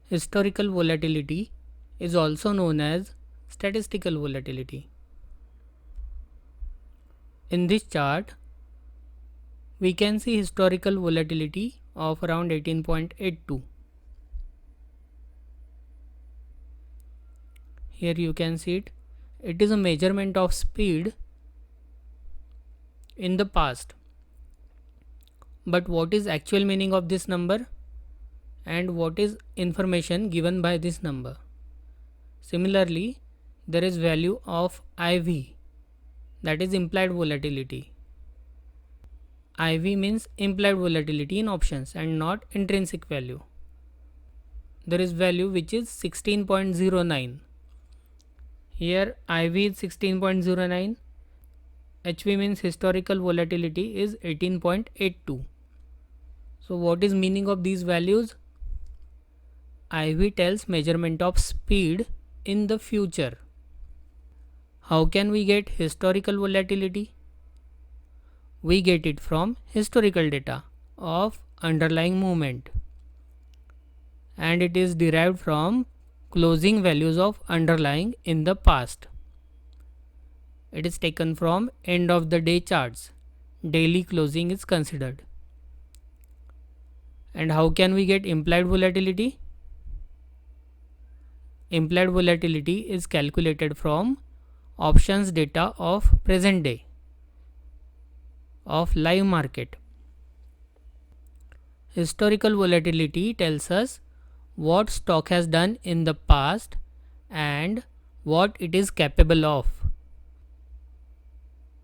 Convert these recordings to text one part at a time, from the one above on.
Historical volatility is also known as statistical volatility. In this chart, we can see historical volatility of around 18.82. Here you can see it. It is a measurement of speed in the past. But what is actual meaning of this number and what is information given by this number? Similarly, there is value of IV, that is implied volatility. IV means implied volatility in options and not intrinsic value. There is value which is 16.09. Here IV is 16.09. HV means historical volatility is 18.82. So what is meaning of these values? IV tells measurement of speed in the future. How can we get historical volatility? We get it from historical data of underlying movement, and it is derived from closing values of underlying in the past. It is taken from end of the day charts. Daily closing is considered. And how can we get implied volatility? Implied volatility is calculated from options data of present day of live market. Historical volatility tells us what stock has done in the past and what it is capable of,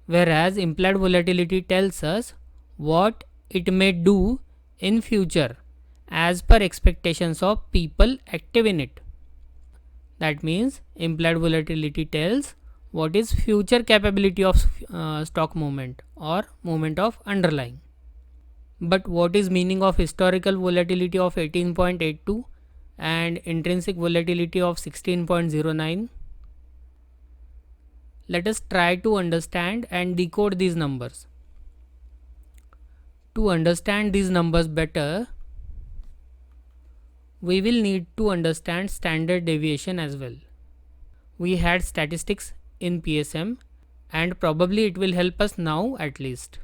whereas implied volatility tells us what it may do in future as per expectations of people active in it. That means implied volatility tells what is future capability of stock movement or movement of underlying. But what is meaning of historical volatility of 18.82 and intrinsic volatility of 16.09? Let us try to understand and decode these numbers. To understand these numbers better, we will need to understand standard deviation as well. We had statistics in PSM and probably it will help us now at least.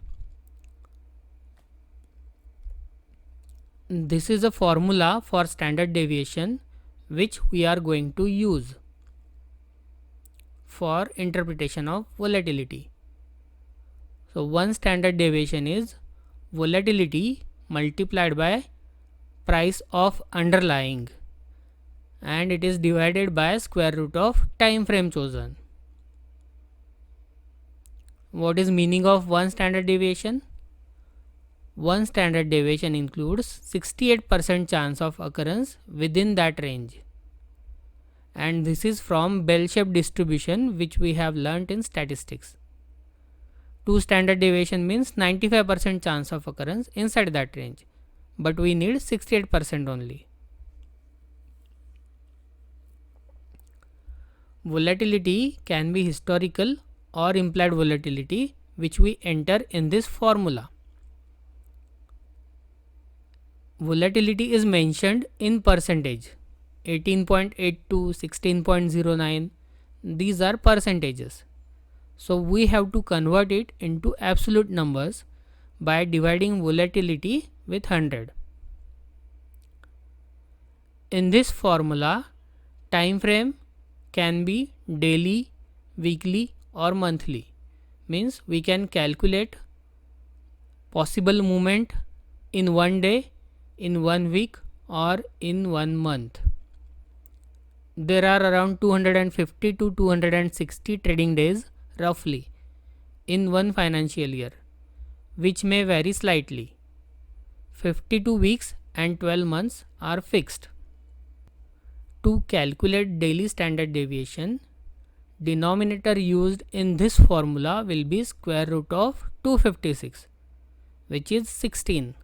This is a formula for standard deviation which we are going to use for interpretation of volatility. So one standard deviation is volatility multiplied by price of underlying, and it is divided by square root of time frame chosen. What is meaning of one standard deviation? One standard deviation includes 68% chance of occurrence within that range, and this is from bell-shaped distribution which we have learnt in statistics. Two standard deviation means 95% chance of occurrence inside that range, but we need 68% only. Volatility can be historical or implied volatility, which we enter in this formula. Volatility is mentioned in percentage. 18.82, 16.09, these are percentages. So we have to convert it into absolute numbers by dividing volatility with 100. In this formula, time frame can be daily, weekly or monthly. Means we can calculate possible movement in one day, in 1 week or in 1 month. There are around 250 to 260 trading days roughly in one financial year, which may vary slightly. 52 weeks and 12 months are fixed. To calculate daily standard deviation, denominator used in this formula will be square root of 256, which is 16.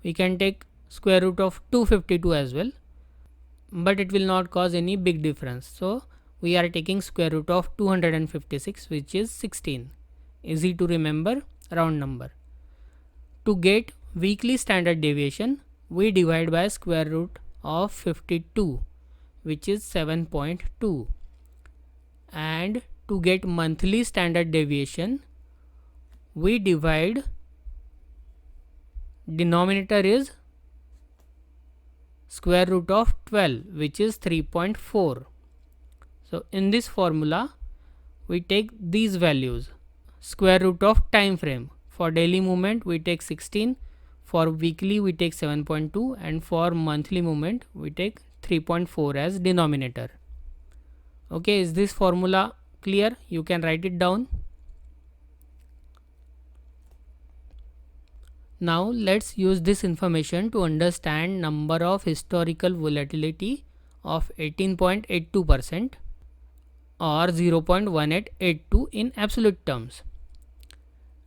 We can take square root of 252 as well, but it will not cause any big difference. So we are taking square root of 256, which is 16. Easy to remember, round number. To get weekly standard deviation, we divide by square root of 52, which is 7.2. And to get monthly standard deviation, we divide, denominator is square root of 12, which is 3.4. So in this formula we take these values. Square root of time frame, for daily movement we take 16, for weekly we take 7.2, and for monthly movement we take 3.4 as denominator. Okay, is this formula clear? You can write it down. Now let's use this information to understand number of historical volatility of 18.82% or 0.1882 in absolute terms,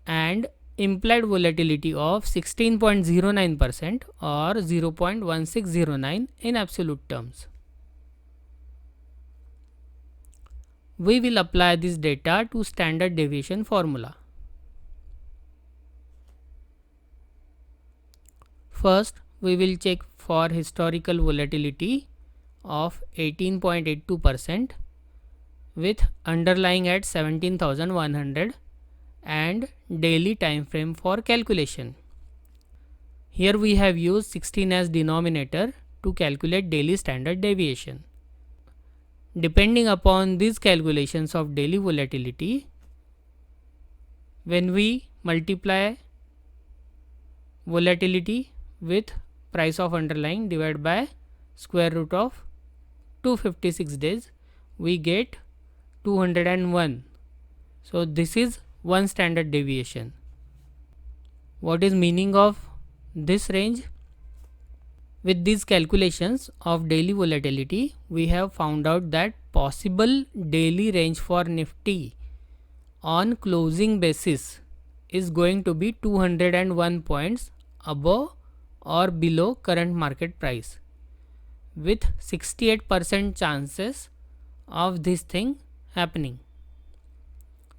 and implied volatility of 16.09% or 0.1609 in absolute terms. We will apply this data to standard deviation formula. First, we will check for historical volatility of 18.82% with underlying at 17,100 and daily time frame for calculation. Here we have used 16 as denominator to calculate daily standard deviation. Depending upon these calculations of daily volatility, when we multiply volatility with price of underlying divided by square root of 256 days, we get 201. So this is one standard deviation. What is meaning of this range? With these calculations of daily volatility, we have found out that possible daily range for Nifty on closing basis is going to be 201 points above or below current market price, with 68% chances of this thing happening.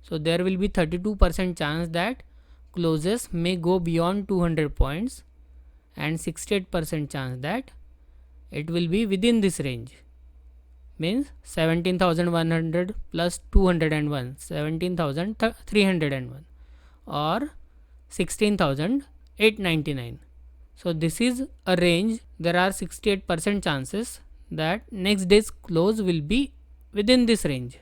So there will be 32% chance that closes may go beyond 200 points and 68% chance that it will be within this range, means 17,100 plus 201, 17,301 or 16,899. So this is a range. There are 68% chances that next day's close will be within this range.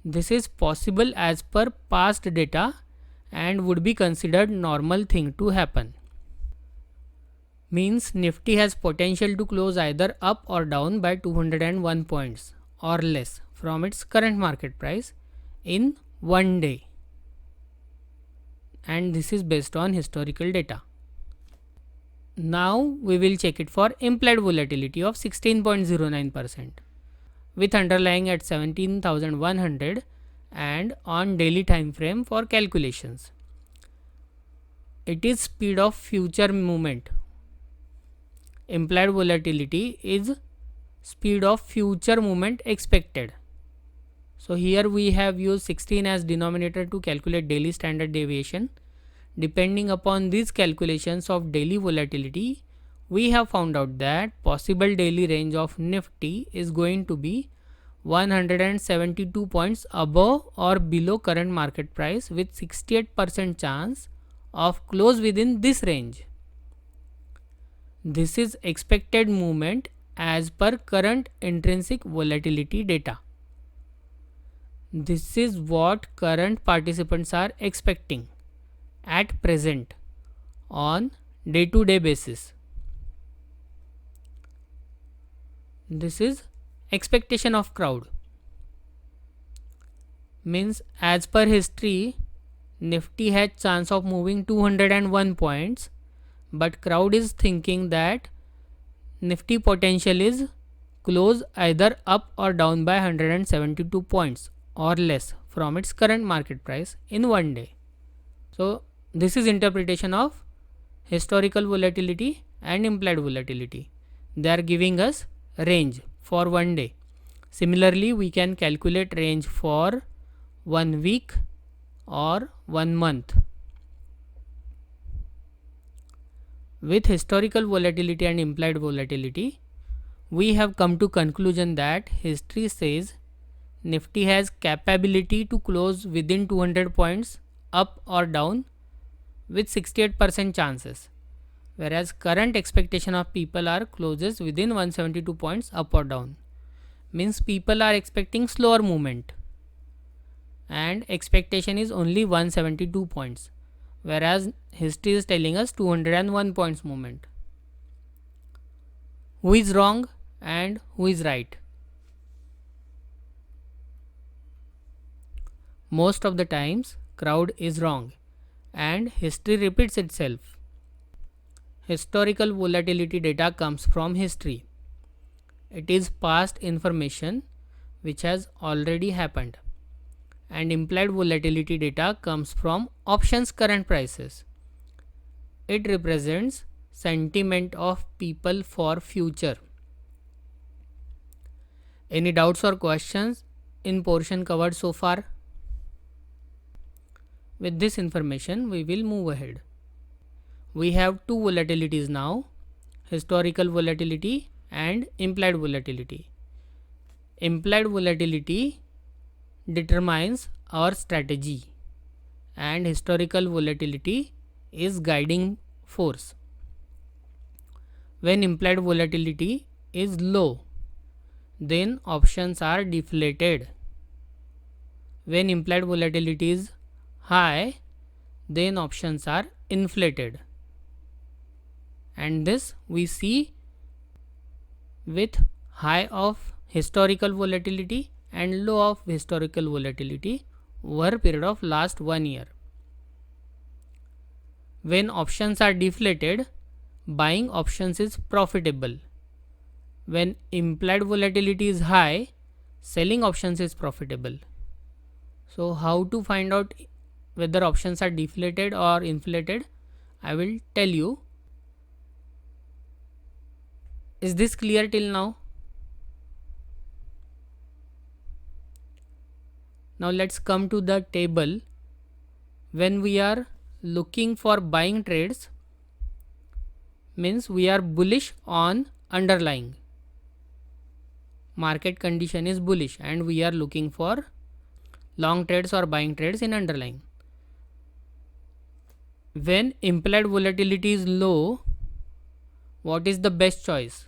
This is possible as per past data and would be considered normal thing to happen. Means Nifty has potential to close either up or down by 201 points or less from its current market price in one day, and this is based on historical data. Now we will check it for implied volatility of 16.09% with underlying at 17,100 and on daily time frame for calculations. It is speed of future movement. Implied volatility is speed of future movement expected. So here we have used 16 as denominator to calculate daily standard deviation. Depending upon these calculations of daily volatility, we have found out that possible daily range of Nifty is going to be 172 points above or below current market price with 68% chance of close within this range. This is expected movement as per current intrinsic volatility data. This is what current participants are expecting at present on day-to-day basis. This is expectation of crowd. Means as per history, Nifty had chance of moving 201 points, but crowd is thinking that Nifty potential is close either up or down by 172 points or less from its current market price in one day. So this is interpretation of historical volatility and implied volatility. They are giving us range for one day. Similarly, we can calculate range for 1 week or 1 month. With historical volatility and implied volatility, we have come to conclusion that history says Nifty has capability to close within 200 points up or down with 68% chances, whereas current expectation of people are closes within 172 points up or down. Means people are expecting slower movement and expectation is only 172 points, whereas history is telling us 201 points movement. Who is wrong and who is right? Most of the times crowd is wrong and history repeats itself. Historical volatility data comes from history. It is past information which has already happened, and implied volatility data comes from options current prices. It represents sentiment of people for future. Any doubts or questions in portion covered so far? With this information, we will move ahead. We have two volatilities now, historical volatility and implied volatility. Implied volatility determines our strategy and historical volatility is guiding force. When implied volatility is low, then options are deflated. When implied volatility is high, then options are inflated. And this we see with high of historical volatility and low of historical volatility over a period of last 1 year. When options are deflated, buying options is profitable. When implied volatility is high, selling options is profitable. So how to find out whether options are deflated or inflated? I will tell you. Is this clear till now? Now let's come to the table. When we are looking for buying trades, means we are bullish on underlying. Market condition is bullish and we are looking for long trades or buying trades in underlying. When implied volatility is low, what is the best choice?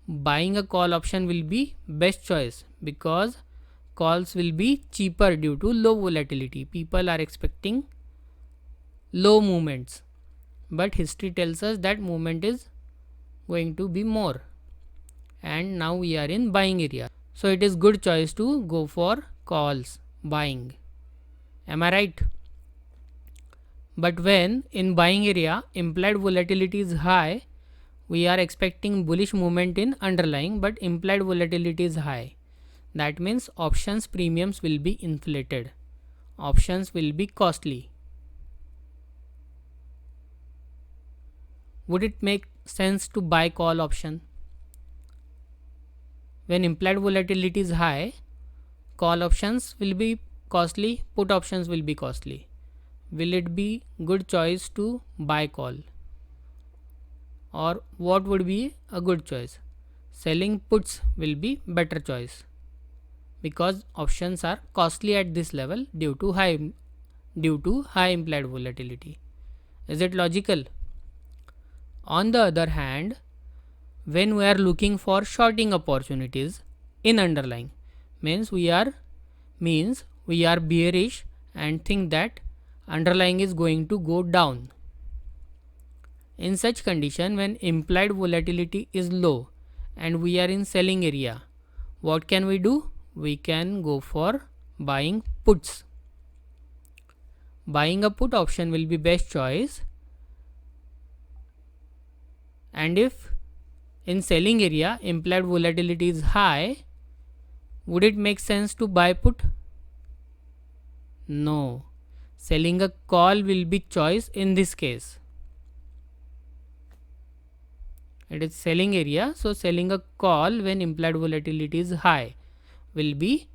Buying a call option will be best choice because calls will be cheaper due to low volatility. People are expecting low movements, but history tells us that movement is going to be more, and now we are in buying area. So it is good choice to go for calls, buying. Am I right? But when in buying area implied volatility is high, we are expecting bullish movement in underlying, but implied volatility is high. That means options premiums will be inflated. Options will be costly. Would it make sense to buy call option? When implied volatility is high, call options will be costly, put options will be costly. Will it be good choice to buy call? Or what would be a good choice? Selling puts will be better choice because options are costly at this level due to high implied volatility. Is it logical? On the other hand, when we are looking for shorting opportunities in underlying, means we are bearish and think that underlying is going to go down. In such condition, when implied volatility is low and we are in selling area, what can we do? We can go for buying puts. Buying a put option will be best choice. And if in selling area implied volatility is high, would it make sense to buy put? No. Selling a call will be choice in this case. It is selling area, so selling a call when implied volatility is high will be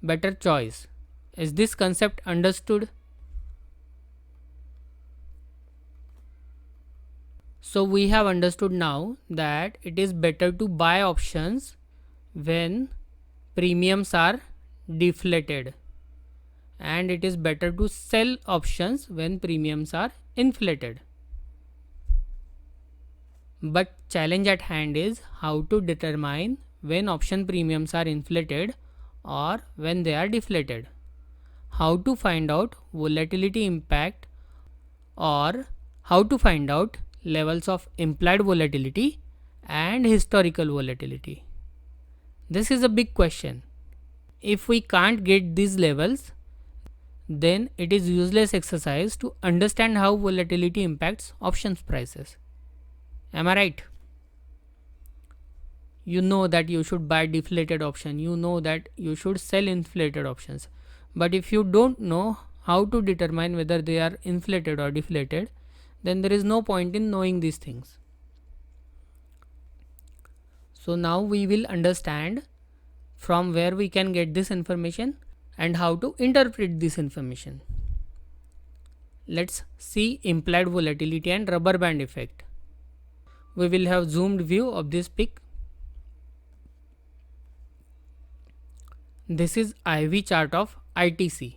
better choice. Is this concept understood? So we have understood now that it is better to buy options when premiums are deflated, and it is better to sell options when premiums are inflated. But challenge at hand is how to determine when option premiums are inflated or when they are deflated. How to find out volatility impact, or how to find out levels of implied volatility and historical volatility. This is a big question. If we can't get these levels, then it is useless exercise to understand how volatility impacts options prices. Am I right? You know that you should buy deflated option, you know that you should sell inflated options, but if you don't know how to determine whether they are inflated or deflated, then there is no point in knowing these things. So now we will understand from where we can get this information and how to interpret this information. Let's see implied volatility and rubber band effect. We will have zoomed view of this pic. This is IV chart of ITC.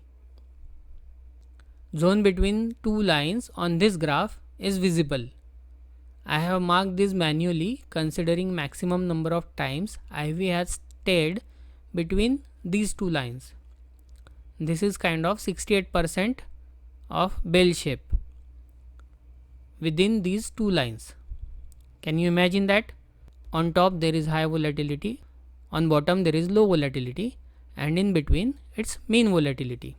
Zone between two lines on this graph is visible. I have marked this manually considering maximum number of times IV has stayed between these two lines. This is kind of 68% of bell shape within these two lines. Can you imagine that? On top there is high volatility, on bottom there is low volatility, and in between it's mean volatility.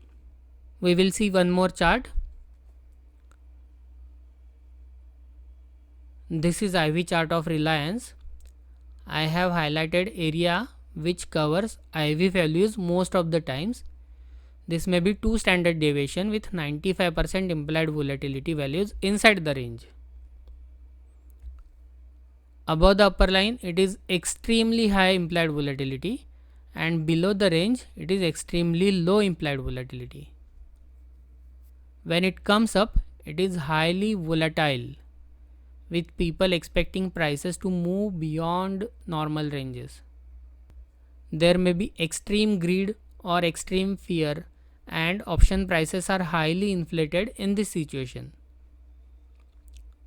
We will see one more chart. This is IV chart of Reliance. I have highlighted area which covers IV values most of the times. This may be 2 standard deviation with 95% implied volatility values inside the range. Above the upper line it is extremely high implied volatility, and below the range it is extremely low implied volatility. When it comes up, it is highly volatile, with people expecting prices to move beyond normal ranges. There may be extreme greed or extreme fear, and option prices are highly inflated in this situation.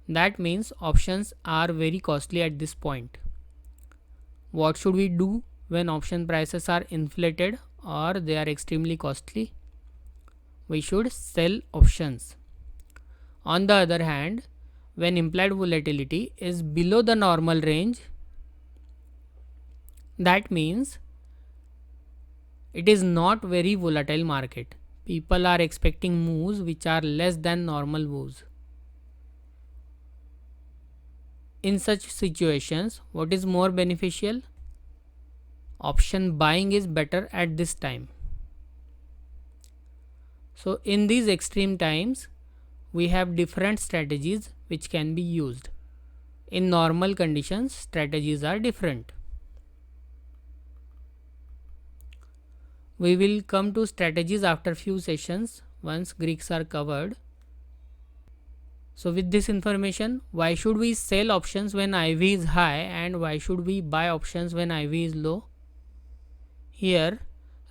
That means options are very costly at this point. What should we do when option prices are inflated or they are extremely costly? We should sell options. On the other hand, when implied volatility is below the normal range, that means it is not very volatile market. People are expecting moves which are less than normal moves. In such situations, what is more beneficial? Option buying is better at this time. So in these extreme times, we have different strategies which can be used. In normal conditions, strategies are different. We will come to strategies after few sessions once Greeks are covered. So with this information, why should we sell options when IV is high and why should we buy options when IV is low? Here,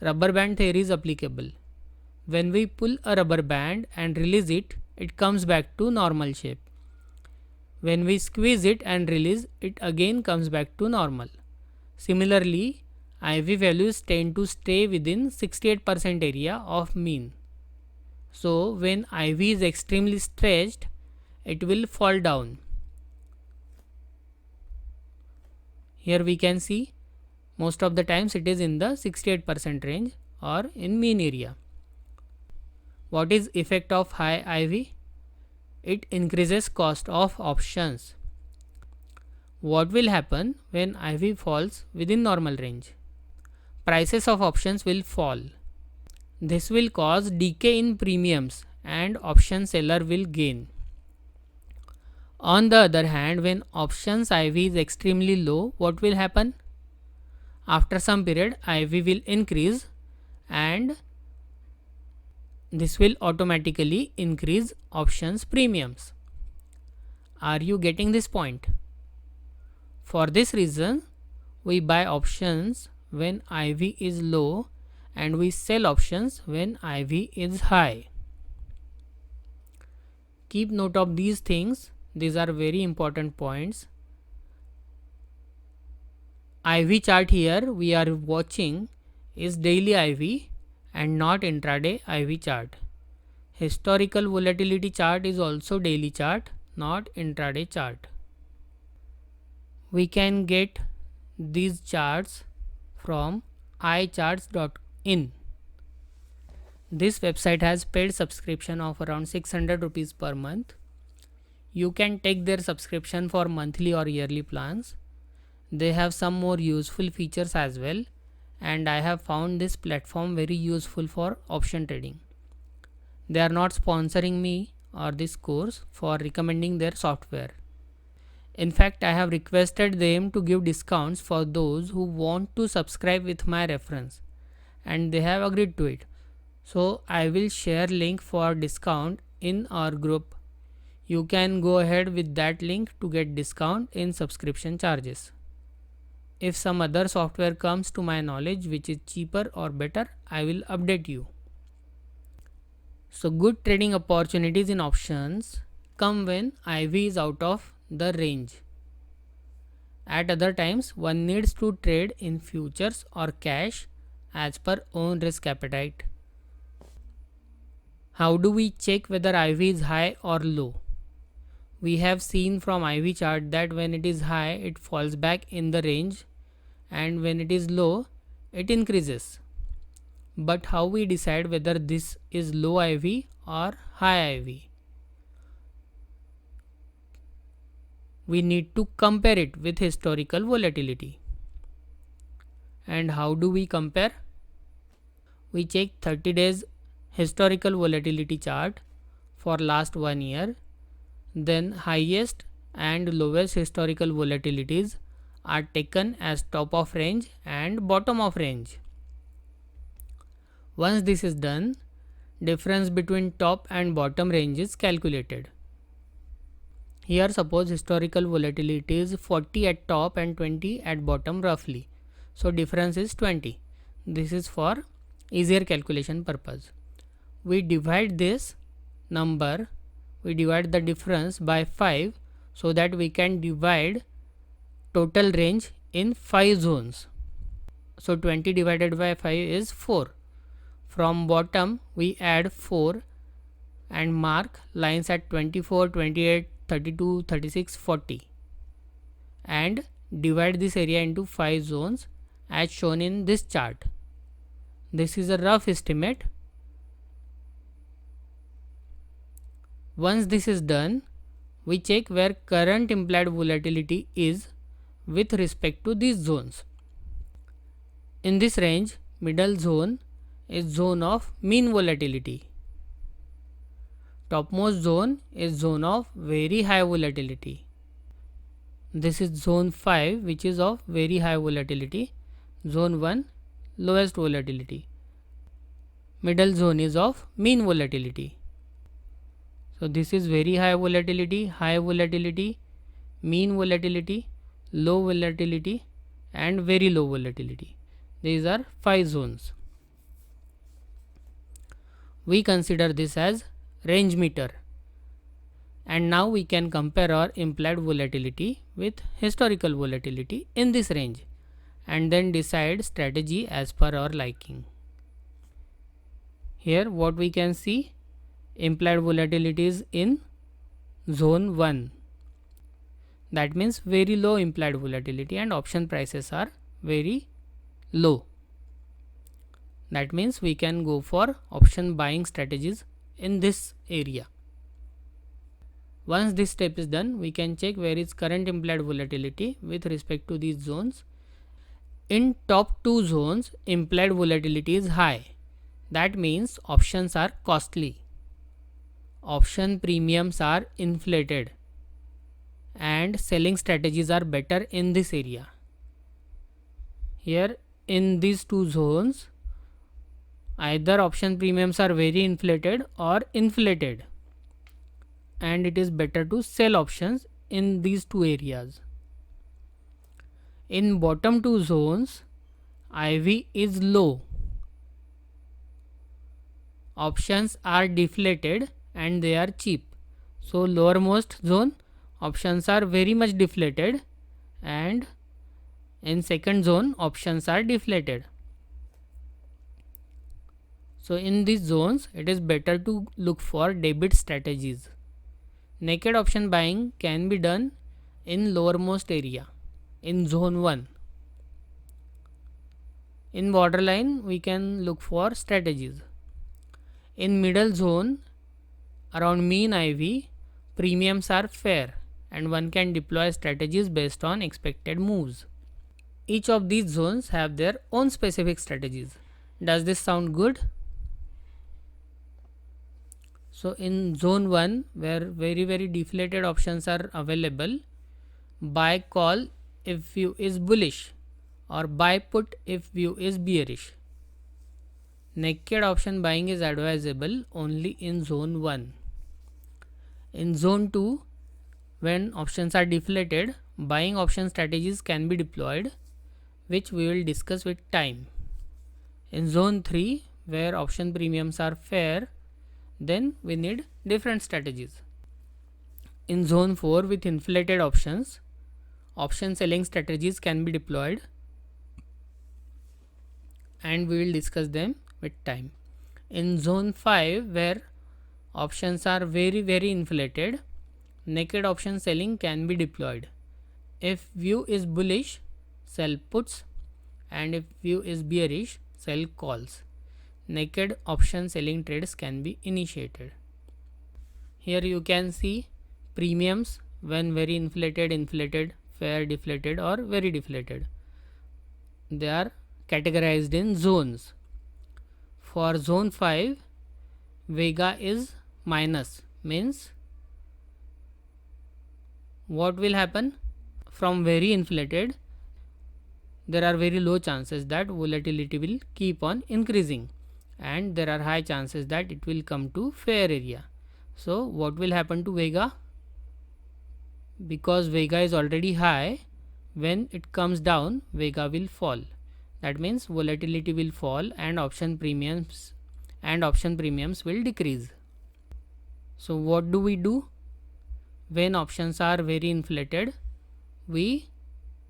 rubber band theory is applicable. When we pull a rubber band and release it, it comes back to normal shape. When we squeeze it and release, it again comes back to normal. Similarly, IV values tend to stay within 68% area of mean. So when IV is extremely stretched, it will fall down. Here we can see most of the times it is in the 68% range or in mean area. What is effect of high IV? It increases cost of options. What will happen when IV falls within normal range? Prices of options will fall. This will cause decay in premiums and option seller will gain. On the other hand, when options IV is extremely low, what will happen? After some period, IV will increase and this will automatically increase options premiums. Are you getting this point? For this reason, we buy options when IV is low and we sell options when IV is high. Keep note of these things. These are very important points. IV chart here we are watching is daily IV and not intraday IV chart. Historical volatility chart is also daily chart, not intraday chart. We can get these charts from icharts.in. This website has paid subscription of around 600 rupees per month. You can take their subscription for monthly or yearly plans. They have some more useful features as well, and I have found this platform very useful for option trading. They are not sponsoring me or this course for recommending their software. In fact, I have requested them to give discounts for those who want to subscribe with my reference, and they have agreed to it. So I will share link for discount in our group. You can go ahead with that link to get discount in subscription charges. If some other software comes to my knowledge which is cheaper or better, I will update you. So good trading opportunities in options come when IV is out of the range. At other times, one needs to trade in futures or cash as per own risk appetite. How do we check whether IV is high or low? We have seen from IV chart that when it is high, it falls back in the range, and when it is low, it increases. But how we decide whether this is low IV or high IV? We need to compare it with historical volatility. And how do we compare? We check 30 days historical volatility chart for last 1 year. Then highest and lowest historical volatilities are taken as top of range and bottom of range. Once this is done, difference between top and bottom range is calculated. Here suppose historical volatility is 40 at top and 20 at bottom roughly. So difference is 20. This is for easier calculation purpose. We divide this number, we divide the difference by 5 so that we can divide total range in 5 zones. So 20 divided by 5 is 4. From bottom we add 4 and mark lines at 24, 28, 32, 36, 40 and divide this area into 5 zones as shown in this chart. This is a rough estimate. Once this is done, we check where current implied volatility is with respect to these zones. In this range, middle zone is zone of mean volatility. Topmost zone is zone of very high volatility. This is zone 5 which is of very high volatility. Zone 1 lowest volatility. Middle zone is of mean volatility. So this is very high volatility, mean volatility, low volatility and very low volatility. These are 5 zones. We consider this as range meter. And now we can compare our implied volatility with historical volatility in this range and then decide strategy as per our liking. Here what we can see, implied volatility is in zone 1. That means very low implied volatility and option prices are very low. That means we can go for option buying strategies in this area. Once this step is done, we can check where is current implied volatility with respect to these zones. In top 2 zones, implied volatility is high. That means options are costly. Option premiums are inflated and selling strategies are better in this area. Here in these 2 zones, either option premiums are very inflated or inflated, and it is better to sell options in these two areas. In bottom two zones, IV is low. Options are deflated and they are cheap. So lowermost zone, options are very much deflated, and in second zone options are deflated. So in these zones it is better to look for debit strategies. Naked option buying can be done in lowermost area in zone 1. In borderline we can look for strategies. In middle zone around mean IV, premiums are fair and one can deploy strategies based on expected moves. Each of these zones have their own specific strategies. Does this sound good? So in zone 1, where very deflated options are available, buy call if view is bullish or buy put if view is bearish. Naked option buying is advisable only in zone 1. In zone 2, when options are deflated, buying option strategies can be deployed, which we will discuss with time. In zone 3, where option premiums are fair, then we need different strategies. In zone 4, with inflated options, option selling strategies can be deployed, and we will discuss them with time. In zone 5, where options are very inflated, naked option selling can be deployed. If view is bullish, sell puts, and if view is bearish, sell calls. Naked option selling trades can be initiated. Here you can see premiums when very inflated, fair, deflated or very deflated. They are categorized in zones. For zone 5, Vega is minus, means what will happen? From very inflated, there are very low chances that volatility will keep on increasing, and there are high chances that it will come to fair area. So what will happen to Vega? Because Vega is already high, when it comes down, Vega will fall. That means volatility will fall and option premiums will decrease. So what do we do? When options are very inflated, we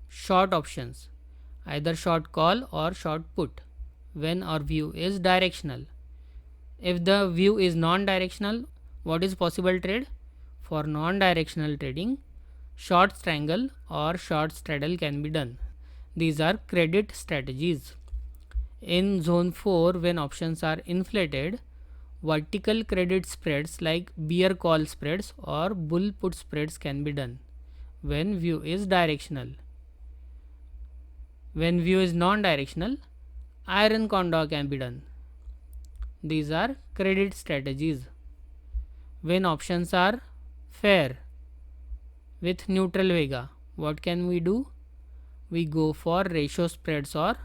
short options, either short call or short put, when our view is directional. If the view is non-directional, what is possible trade? For non-directional trading, short strangle or short straddle can be done. These are credit strategies. In zone 4, when options are inflated, vertical credit spreads like bear call spreads or bull put spreads can be done when view is directional. When view is non-directional, iron condor can be done. These are credit strategies. When options are fair with neutral Vega, what can we do? We go for ratio spreads or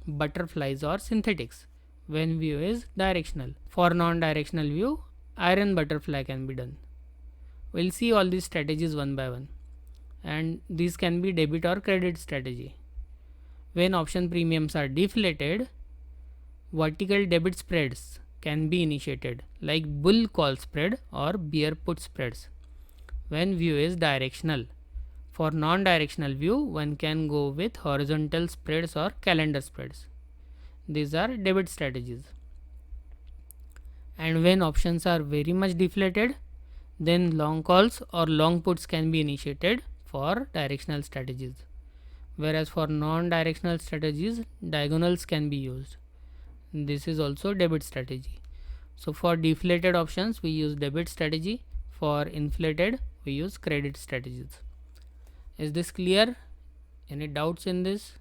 butterflies or synthetics when view is directional. For non-directional view, iron butterfly can be done. We'll see all these strategies one by one, and these can be debit or credit strategy. When option premiums are deflated, vertical debit spreads can be initiated like bull call spread or bear put spreads when view is directional. For non-directional view, one can go with horizontal spreads or calendar spreads. These are debit strategies. And when options are very much deflated, then long calls or long puts can be initiated for directional strategies. Whereas for non-directional strategies, diagonals can be used. This is also debit strategy. So for deflated options, we use debit strategy. For inflated, we use credit strategies. Is this clear? Any doubts in this?